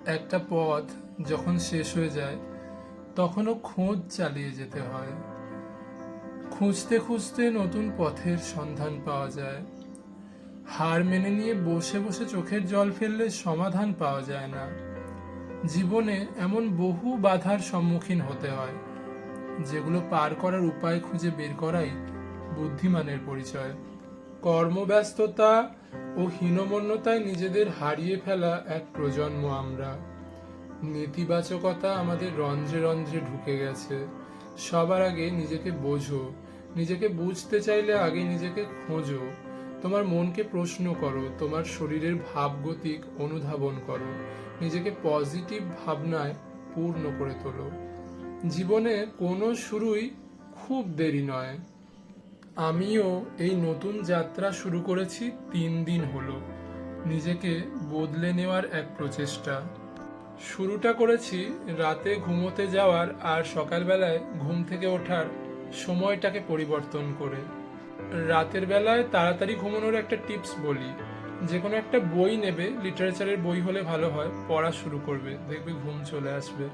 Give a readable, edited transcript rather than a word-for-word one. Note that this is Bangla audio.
একটা পথ যখন শেষ হয়ে যায় তখনও খোঁজ চালিয়ে যেতে হয়। খুঁজতে খুঁজতে নতুন পথের সন্ধান পাওয়া যায়। হার মেনে নিয়ে বসে বসে চোখের জল ফেললে সমাধান পাওয়া যায় না। জীবনে এমন বহু বাধার সম্মুখীন হতে হয়, যেগুলো পার করার উপায় খুঁজে বের করাই বুদ্ধিমানের পরিচয়। কর্মব্যস্ততা ও হীনমন্যতায় নিজেদের হারিয়ে ফেলা এক প্রজন্ম আমরা। নেতিবাচকতা আমাদের রন্ধ্রে রন্ধ্রে ঢুকে গেছে। সবার আগে নিজেকে বোঝো। নিজেকে বুঝতে চাইলে আগে নিজেকে খোঁজো। তোমার মনকে প্রশ্ন করো, তোমার শরীরের ভাবগতিক অনুধাবন করো, নিজেকে পজিটিভ ভাবনায় পূর্ণ করে তোলো। জীবনে কোনো শুরুই খুব দেরি নয়। আমিও এই নতুন যাত্রা শুরু করেছি 3 দিন হলো। নিজেকে বদলে নেওয়ার এক প্রচেষ্টা। শুরুটা করেছি রাতে ঘুমোতে যাওয়ার আর সকালবেলায় ঘুম থেকে ওঠার সময়টাকে পরিবর্তন করে। রাতের বেলায় তাড়াতাড়ি ঘুমানোর একটা টিপস বলি। যে কোনো একটা বই নেবে, লিটারেচারের বই হলে ভালো হয়, পড়া শুরু করবে, দেখবে ঘুম চলে আসবে।